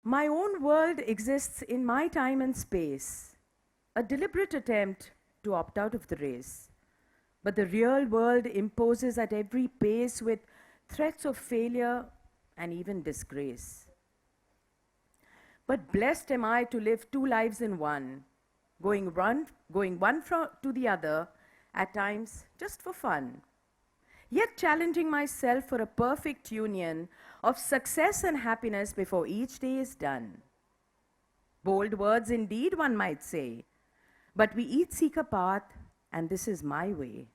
My own world exists in my time and space, a deliberate attempt to opt out of the race. But the real world imposes at every pace with threats of failure and even disgrace. But blessed am I to live two lives in one, going one to the other, at times just for fun, yet challenging myself for a perfect union of success and happiness before each day is done. Bold words indeed, one might say, but we each seek a path, and this is my way,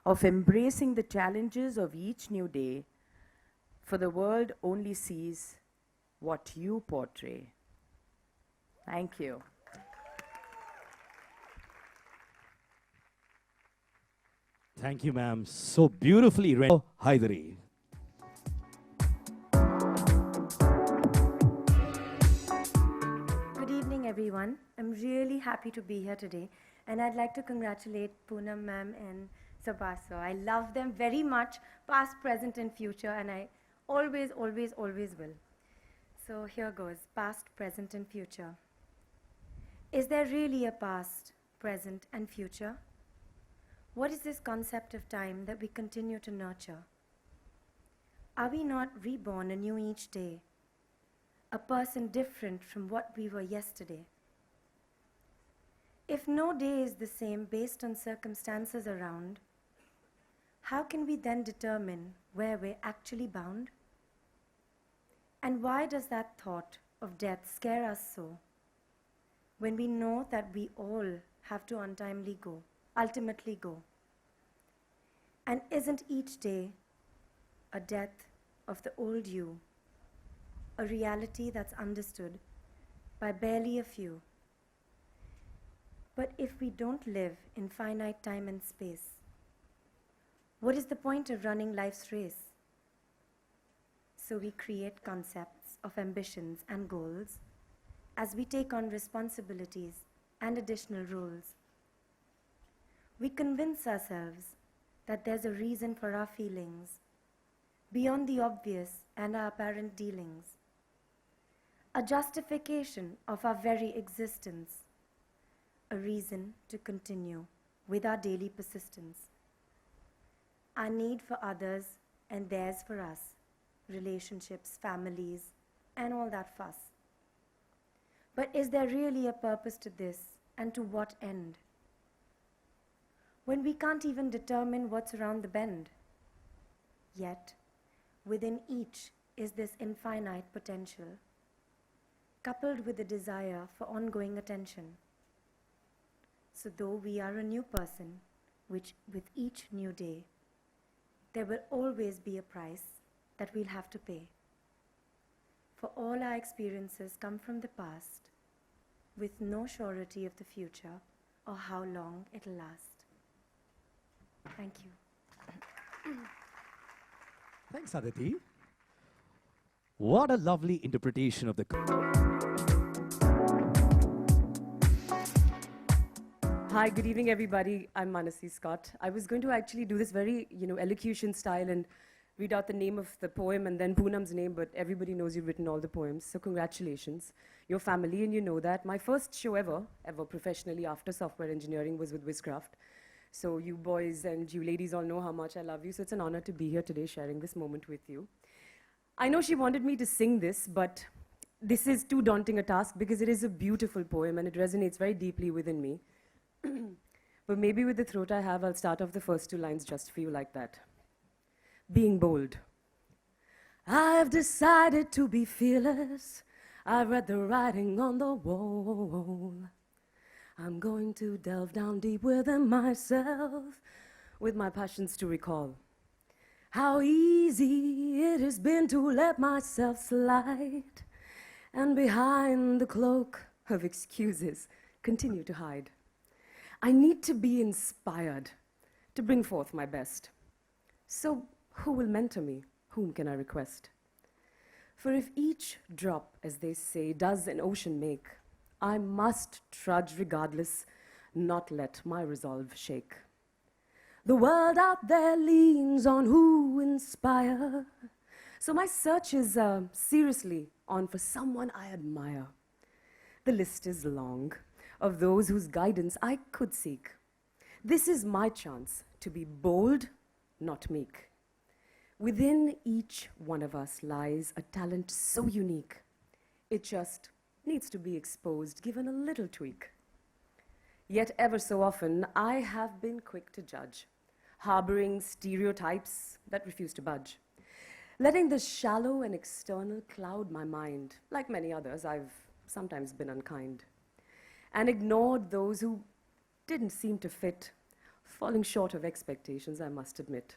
of embracing the challenges of each new day, for the world only sees what you portray. Thank you. Thank you, ma'am. So beautifully read. Oh, Haidari. Good evening, everyone. I'm really happy to be here today, and I'd like to congratulate Punam ma'am and Sabaso. I love them very much, past, present, and future, and I always, always, always will. So here goes, past, present, and future. Is there really a past, present, and future? What is this concept of time that we continue to nurture? Are we not reborn anew each day? A person different from what we were yesterday? If no day is the same based on circumstances around, how can we then determine where we're actually bound? And why does that thought of death scare us so, when we know that we all have to ultimately go? And isn't each day a death of the old you, a reality that's understood by barely a few? But if we don't live in finite time and space, what is the point of running life's race? So we create concepts of ambitions and goals as we take on responsibilities and additional roles. We convince ourselves that there's a reason for our feelings, beyond the obvious and our apparent dealings, a justification of our very existence, a reason to continue with our daily persistence, our need for others and theirs for us, relationships, families, and all that fuss. But is there really a purpose to this, and to what end? When we can't even determine what's around the bend. Yet, within each is this infinite potential, coupled with the desire for ongoing attention. So though we are a new person, which with each new day, there will always be a price that we'll have to pay. For all our experiences come from the past, with no surety of the future or how long it'll last. Thank you. Thanks, Aditi. What a lovely interpretation of the... Hi, good evening, everybody. I'm Manasi Scott. I was going to actually do this very, elocution style and read out the name of the poem and then Poonam's name, but everybody knows you've written all the poems, so congratulations. Your family, and you know that. My first show ever professionally after software engineering was with Wizcraft. So you boys and you ladies all know how much I love you, so it's an honor to be here today sharing this moment with you. I know she wanted me to sing this, but this is too daunting a task because it is a beautiful poem and it resonates very deeply within me. But maybe with the throat I have, I'll start off the first two lines just for you like that. Being bold. I've decided to be fearless. I've read the writing on the wall. I'm going to delve down deep within myself with my passions to recall. How easy it has been to let myself slide and behind the cloak of excuses continue to hide. I need to be inspired to bring forth my best. So who will mentor me? Whom can I request? For if each drop, as they say, does an ocean make, I must trudge regardless, not let my resolve shake. The world out there leans on who inspire. So my search is seriously on for someone I admire. The list is long of those whose guidance I could seek. This is my chance to be bold, not meek. Within each one of us lies a talent so unique. It just needs to be exposed, given a little tweak. Yet ever so often, I have been quick to judge, harboring stereotypes that refuse to budge. Letting the shallow and external cloud my mind. Like many others, I've sometimes been unkind. And ignored those who didn't seem to fit, falling short of expectations, I must admit.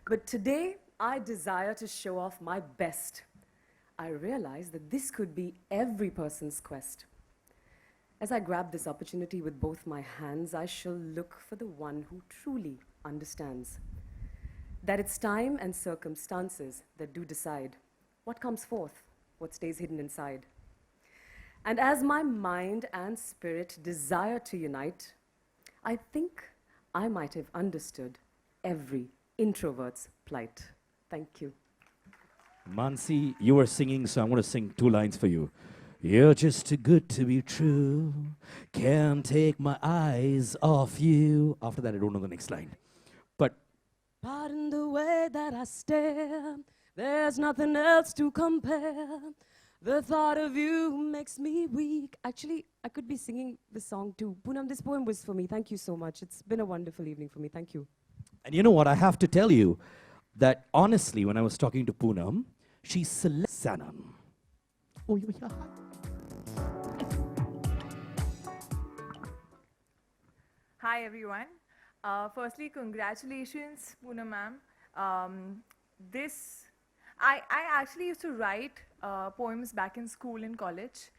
But today, I desire to show off my best. I realize that this could be every person's quest. As I grab this opportunity with both my hands, I shall look for the one who truly understands that it's time and circumstances that do decide what comes forth, what stays hidden inside. And as my mind and spirit desire to unite, I think I might have understood every introvert's plight. Thank you. Mansi, you were singing, so I'm going to sing 2 lines for you. You're just too good to be true. Can't take my eyes off you. After that, I don't know the next line. But Pardon the way that I stare, there's nothing else to compare. The thought of you makes me weak. Actually, I could be singing the song too. Punam, this poem was for me. Thank you so much. It's been a wonderful evening for me. Thank you. And you know what? I have to tell you that honestly, when I was talking to Punam, she selected Sanam. Oh, yeah. Hi everyone. Firstly, congratulations, Poonam ma'am. I actually used to write poems back in school and college,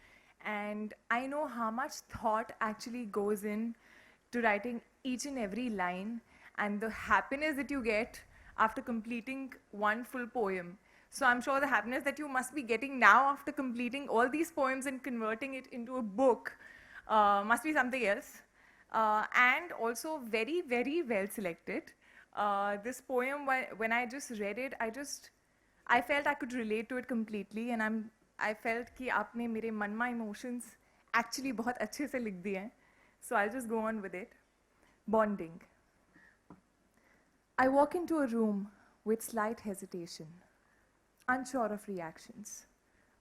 and I know how much thought actually goes in to writing each and every line, and the happiness that you get after completing one full poem. So I'm sure the happiness that you must be getting now after completing all these poems and converting it into a book must be something else. And also very, very well selected. This poem, when I just read it, I felt I could relate to it completely, and I felt कि आपने मेरे मन में emotions actually बहुत अच्छे से लिख दिए हैं. So I'll just go on with it. Bonding. I walk into a room with slight hesitation, unsure of reactions,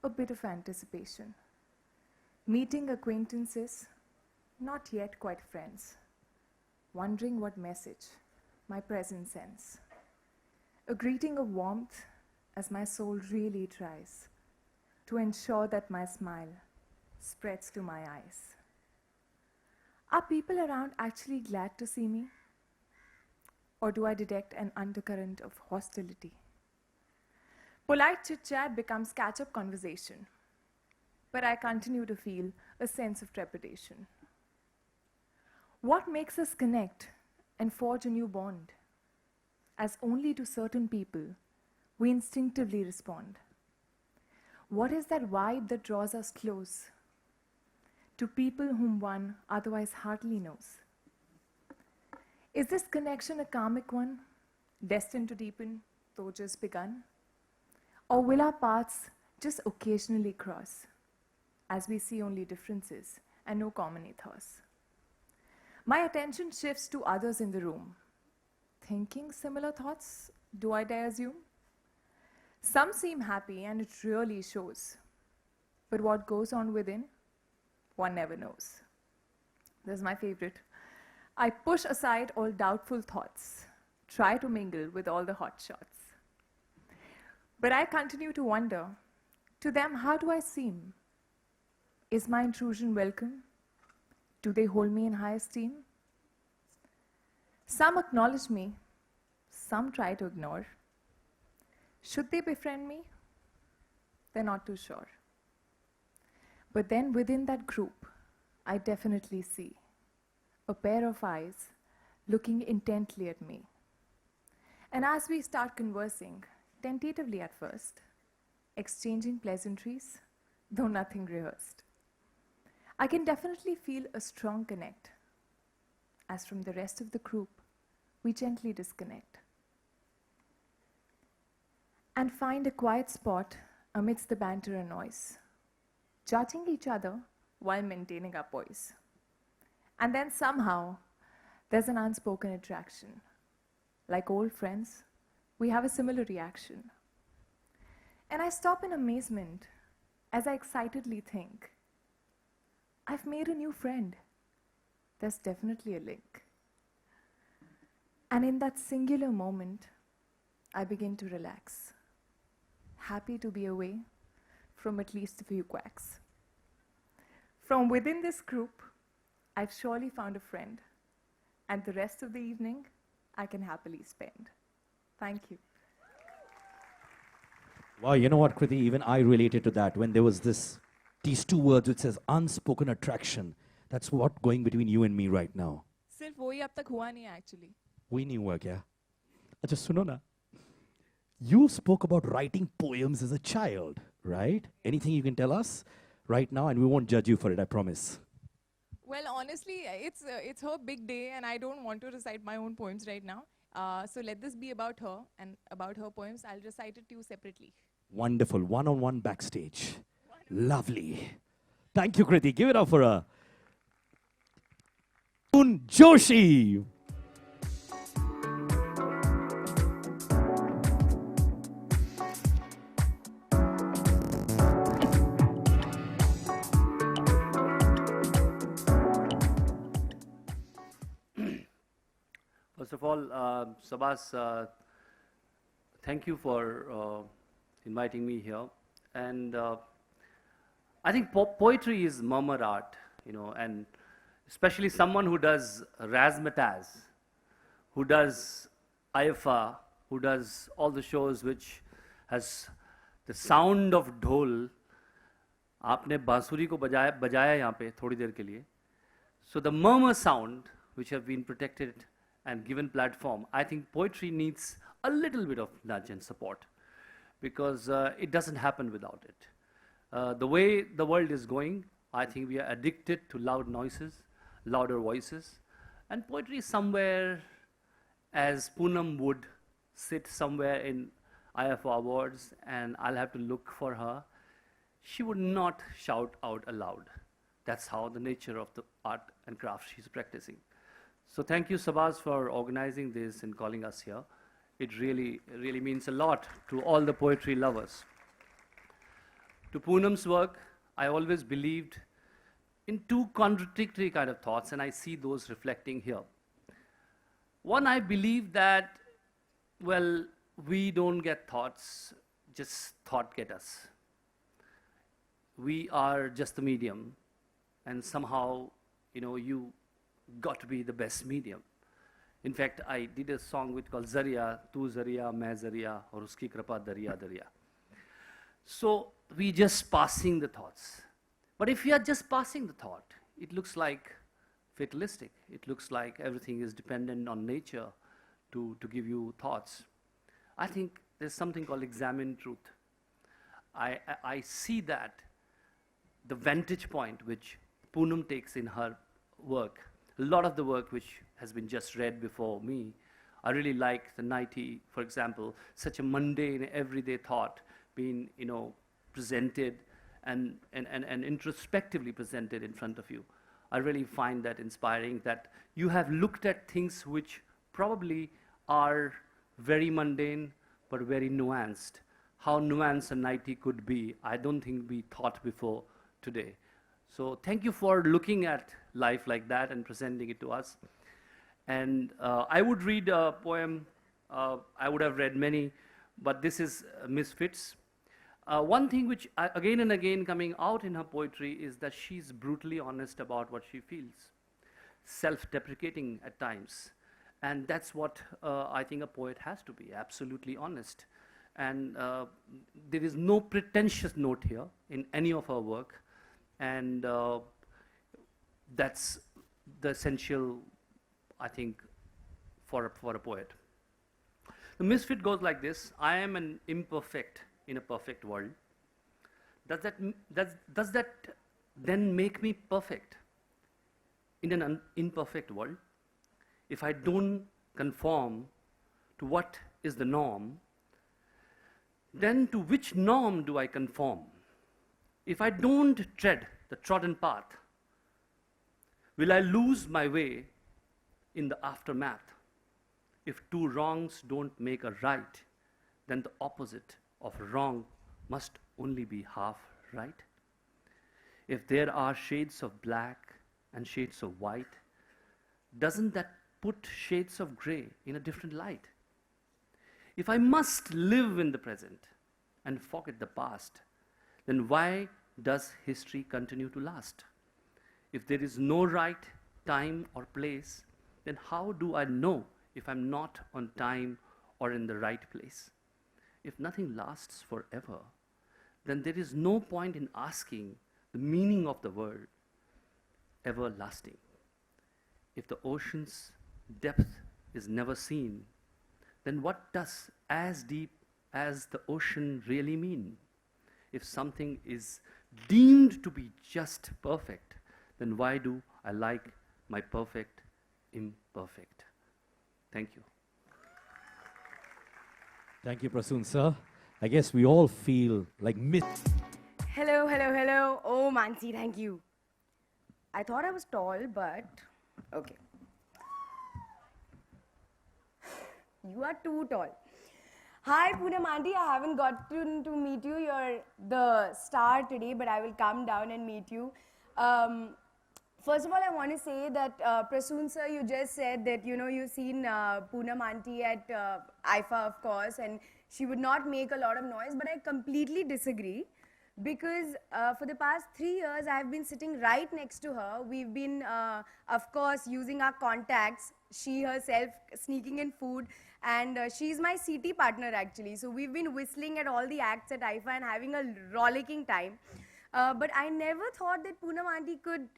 a bit of anticipation. Meeting acquaintances, not yet quite friends, wondering what message my presence sends. A greeting of warmth as my soul really tries to ensure that my smile spreads to my eyes. Are people around actually glad to see me? Or do I detect an undercurrent of hostility? Polite chit-chat becomes catch-up conversation, but I continue to feel a sense of trepidation. What makes us connect and forge a new bond? As only to certain people, we instinctively respond. What is that vibe that draws us close to people whom one otherwise hardly knows? Is this connection a karmic one, destined to deepen, though just begun? Or will our paths just occasionally cross, as we see only differences and no common ethos? My attention shifts to others in the room. Thinking similar thoughts, do I dare assume? Some seem happy and it really shows. But what goes on within, one never knows. This is my favorite. I push aside all doubtful thoughts, try to mingle with all the hot shots. But I continue to wonder, to them, how do I seem? Is my intrusion welcome? Do they hold me in high esteem? Some acknowledge me, some try to ignore. Should they befriend me? They're not too sure. But then within that group, I definitely see a pair of eyes looking intently at me. And as we start conversing, tentatively at first, exchanging pleasantries, though nothing rehearsed, I can definitely feel a strong connect. As from the rest of the group, we gently disconnect and find a quiet spot amidst the banter and noise, judging each other while maintaining our poise. And then somehow, there's an unspoken attraction. Like old friends, we have a similar reaction. And I stop in amazement as I excitedly think, I've made a new friend. There's definitely a link. And in that singular moment, I begin to relax, happy to be away from at least a few quacks. From within this group, I've surely found a friend, and the rest of the evening I can happily spend. Thank you. Wow, you know what, Kriti? Even I related to that when there was these two words which says unspoken attraction. That's what going between you and me right now. सिर्फ वही अब तक हुआ नहीं actually We नहीं हुआ क्या? अच्छा सुनो ना. You spoke about writing poems as a child, right? Anything you can tell us right now, and we won't judge you for it, I promise. Well, honestly, it's her big day, and I don't want to recite my own poems right now. So let this be about her and about her poems. I'll recite it to you separately. Wonderful. One-on-one backstage. Lovely. Thank you, Kriti. Give it up for her. Joshi. First of all, Sabas, thank you for inviting me here. And I think poetry is murmur art, you know, and especially someone who does razzmatazz, who does IFA, who does all the shows which has the sound of ढोल. आपने बांसुरी को बजाया यहाँ पे थोड़ी देर के लिए. So the murmur sound, which have been protected and given platform, I think poetry needs a little bit of nudge and support because it doesn't happen without it. The way the world is going, I think we are addicted to loud noises, louder voices, and poetry is somewhere, as Punam would sit somewhere in IFA awards, and I'll have to look for her. She would not shout out aloud. That's how the nature of the art and craft she's practicing. So thank you, Sabas, for organizing this and calling us here. It really means a lot to all the poetry lovers. To Poonam's work, I always believed in two contradictory kind of thoughts, and I see those reflecting here. One, I believe that, well, we don't get thoughts, just thought get us. We are just the medium, and somehow, you know, you got to be the best medium. In fact, I did a song which called Zariya, Tu Zariya, Main Zariya, aur Uski Kripa Dariya Dariya. So we just passing the thoughts. But if we are just passing the thought, it looks like fatalistic. It looks like everything is dependent on nature to give you thoughts. I think there's something called examined truth. I see that the vantage point which Poonam takes in her work, a lot of the work which has been just read before me, I really like the 90, for example, such a mundane, everyday thought being, you know, presented and introspectively presented in front of you. I really find that inspiring, that you have looked at things which probably are very mundane but very nuanced. How nuanced a 90 could be, I don't think we thought before today. So thank you for looking at life like that and presenting it to us. And I would read a poem, I would have read many, but this is Misfits. One thing which again and again coming out in her poetry is that she's brutally honest about what she feels, self-deprecating at times. And that's what I think a poet has to be, absolutely honest. And there is no pretentious note here in any of her work. And that's the essential, I think, for a poet. The misfit goes like this: I am an imperfect in a perfect world. Does that then make me perfect in an imperfect world? If I don't conform to what is the norm, then to which norm do I conform? If I don't tread the trodden path, will I lose my way in the aftermath? If two wrongs don't make a right, then the opposite of wrong must only be half right. If there are shades of black and shades of white, doesn't that put shades of gray in a different light? If I must live in the present and forget the past, then why does history continue to last? If there is no right time or place, then how do I know if I'm not on time or in the right place? If nothing lasts forever, then there is no point in asking the meaning of the word everlasting. If the ocean's depth is never seen, then what does as deep as the ocean really mean? If something is deemed to be just perfect, then why do I like my perfect imperfect? Thank you. Thank you, Prasoon, sir. I guess we all feel like Hello, hello, hello. Oh, Mansi, thank you. I thought I was tall, but okay. You are too tall. Hi, Punam Auntie. I haven't gotten to meet you. You're the star today, but I will come down and meet you. First of all, I want to say that Prasoon sir, you just said that you've seen Punam Auntie at IFA, of course, and she would not make a lot of noise. But I completely disagree, because for the past 3 years, I have been sitting right next to her. We've been, of course, using our contacts. She herself sneaking in food. And she's my CT partner, actually. So we've been whistling at all the acts at IFA and having a rollicking time. But I never thought that Punam Auntie could,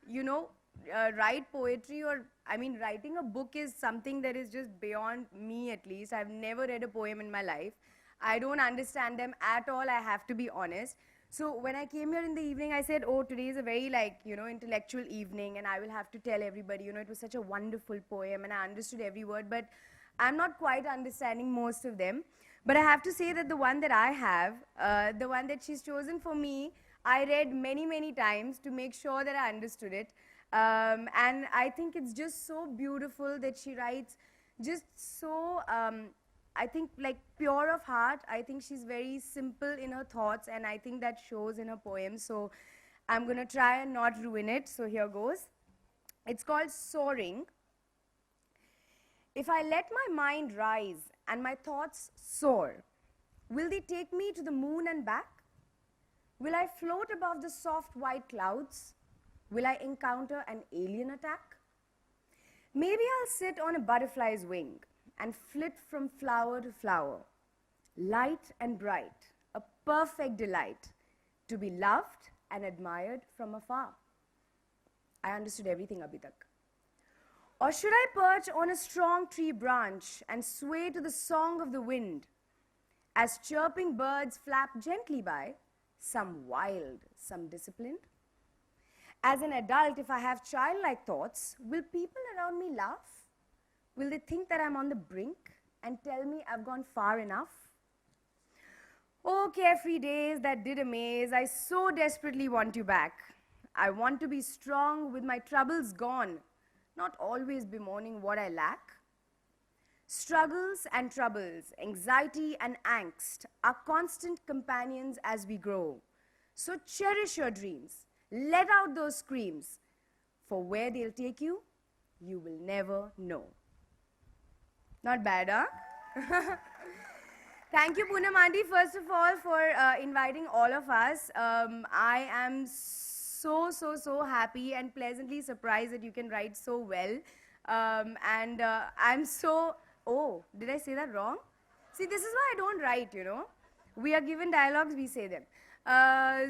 write poetry, or, I mean, writing a book is something that is just beyond me, at least. I've never read a poem in my life. I don't understand them at all, I have to be honest. So when I came here in the evening, I said, oh, today is a very, intellectual evening, and I will have to tell everybody, it was such a wonderful poem, and I understood every word, but I'm not quite understanding most of them. But I have to say that the one that I have, the one that she's chosen for me, I read many, many times to make sure that I understood it. And I think it's just so beautiful that she writes just so, I think, like, pure of heart. I think she's very simple in her thoughts, and I think that shows in her poems. So I'm going to try and not ruin it. So here goes. It's called Soaring. If I let my mind rise and my thoughts soar, will they take me to the moon and back? Will I float above the soft white clouds? Will I encounter an alien attack? Maybe I'll sit on a butterfly's wing and flit from flower to flower, light and bright, a perfect delight, to be loved and admired from afar. I understood everything, abhi tak. Or should I perch on a strong tree branch and sway to the song of the wind, as chirping birds flap gently by, some wild, some disciplined? As an adult, if I have childlike thoughts, will people around me laugh? Will they think that I'm on the brink and tell me I've gone far enough? Oh, carefree days that did amaze, I so desperately want you back. I want to be strong with my troubles gone, not always bemoaning what I lack. Struggles and troubles, anxiety and angst are constant companions as we grow. So cherish your dreams, let out those screams, for where they'll take you, you will never know. Not bad, huh? Thank you, Punam Auntie, first of all, for inviting all of us. I am so happy and pleasantly surprised that you can write so well. I'm so... Oh, did I say that wrong? See, this is why I don't write, We are given dialogues, we say them. I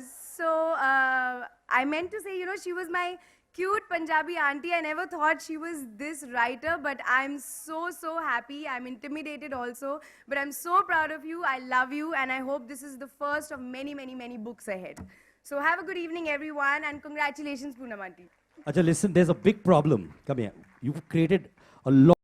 meant to say, she was my cute Punjabi auntie. I never thought she was this writer, but I'm so happy. I'm intimidated also, but I'm so proud of you. I love you, and I hope this is the first of many books ahead. So have a good evening, everyone, and congratulations, Punam Auntie. Acha, listen, there's a big problem. Come here. You've created a lot